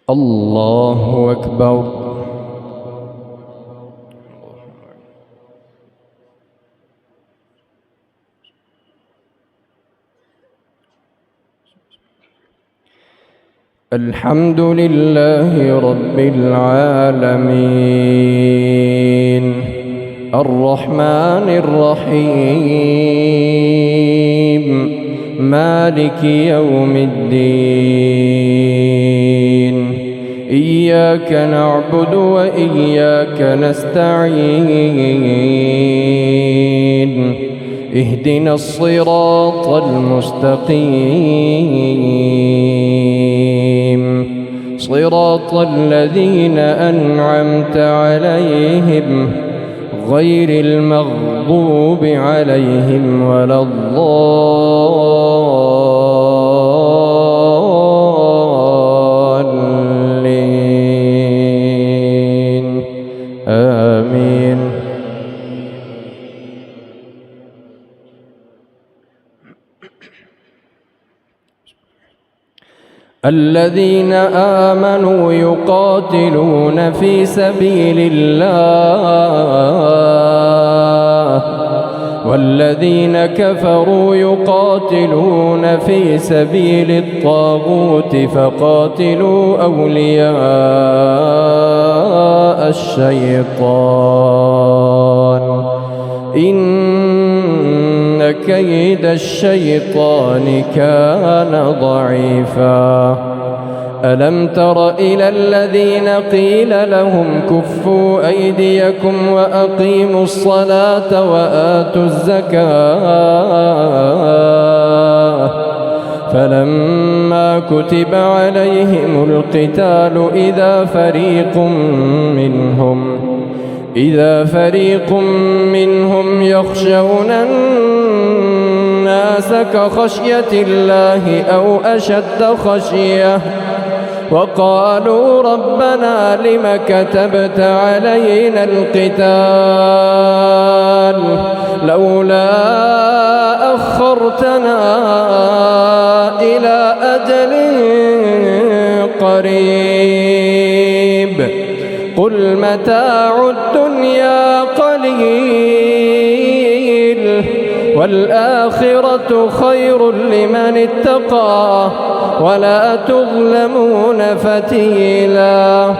الله أكبر. الحمد لله رب العالمين الرحمن الرحيم مالك يوم الدين إياك نعبد وإياك نستعين اهدنا الصراط المستقيم صراط الذين أنعمت عليهم غير المغضوب عليهم ولا الضالين آمين. الذين آمنوا يقاتلون في سبيل الله والذين كفروا يقاتلون في سبيل الطاغوت فقاتلوا أولياء الشيطان إن كيد الشيطان كان ضعيفا. ألم تر إلى الذين قيل لهم كفوا أيديكم وأقيموا الصلاة وآتوا الزكاة فلما كتب عليهم القتال إذا فريق منهم يخشون الناس كخشية الله أو أشد خشية وقالوا ربنا لم كتبت علينا القتال لولا أخرتنا إلى أجل قريب قل متاع الدنيا قليل والآخرة خير لمن اتقى ولا تظلمون فتيلا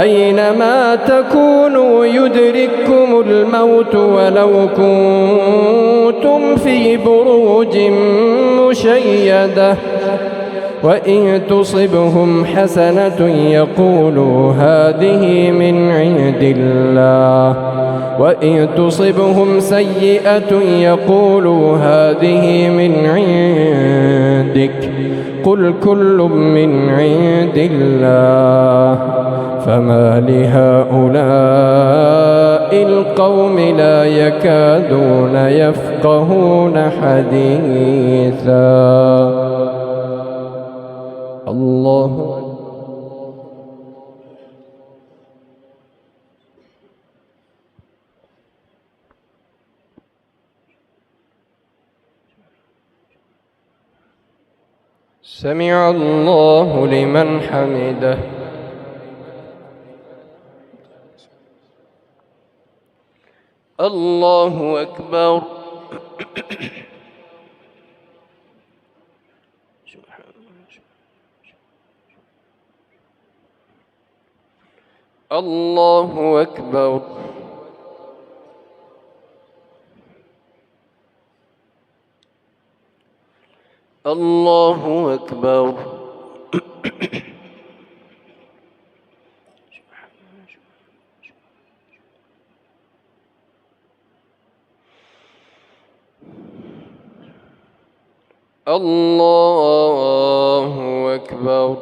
أينما تكونوا يدرككم الموت ولو كنتم في بروج مشيدة وإن تصبهم حسنة يقولوا هذه من عند الله وإن تصبهم سيئة يقولوا هذه من عندك قل كل من عند الله فما لهؤلاء القوم لا يكادون يفقهون حديثا. الله سمع الله لمن حمده. الله أكبر. الله أكبر. الله أكبر. الله أكبر.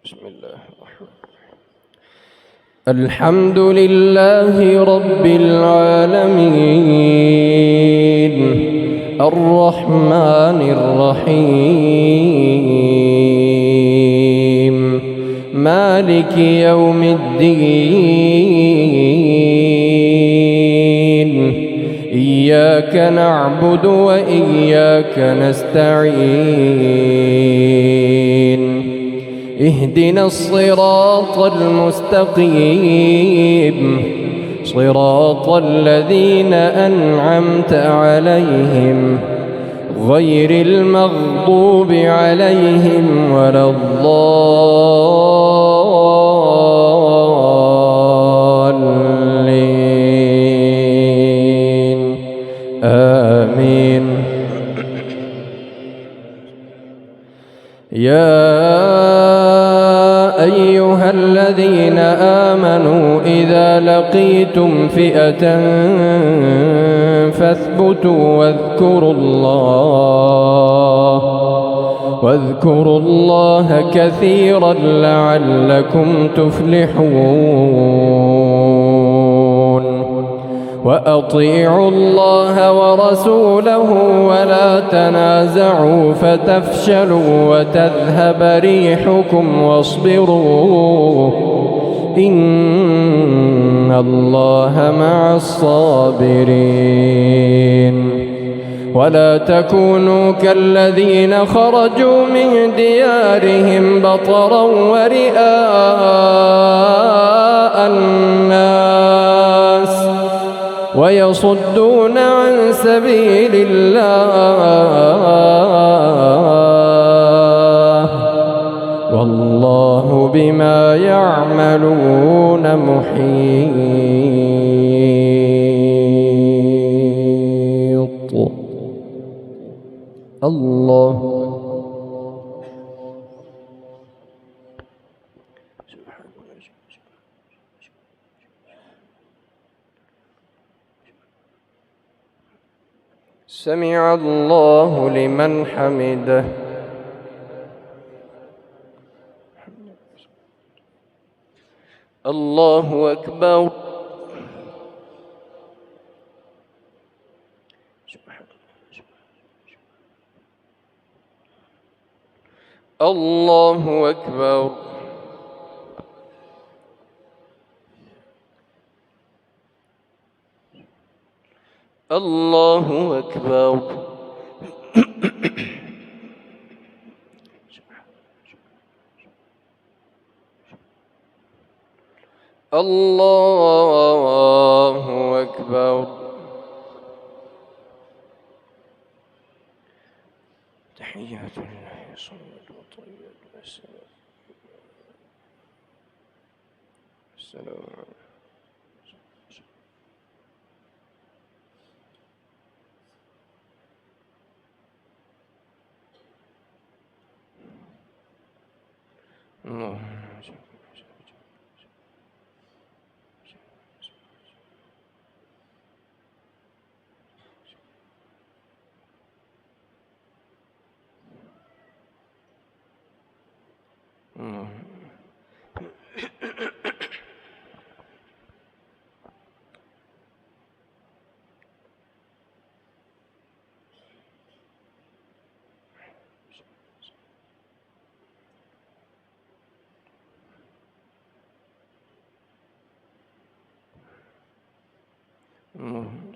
بسم الله الرحمن الرحيم. الحمد لله رب العالمين الرحمن الرحيم مالك يوم الدين إياك نعبد وإياك نستعين اهدنا الصراط المستقيم صراط الذين أنعمت عليهم غير المغضوب عليهم ولا الضالين آمين. يا أيها الذين آمنوا إذا لقيتم فئة فاثبتوا واذكروا الله كثيرا لعلكم تفلحون. وأطيعوا الله ورسوله ولا تنازعوا فتفشلوا وتذهب ريحكم واصبروا إن الله مع الصابرين. ولا تكونوا كالذين خرجوا من ديارهم بطرا ورئاء الناس ويصدون عن سبيل الله والله بما يعملون محيط. الله سمع الله لمن حمده. الله أكبر. الله أكبر. الله أكبر. الله أكبر. تحيات لله صلاة وطيبات السلام عليكم. الله الله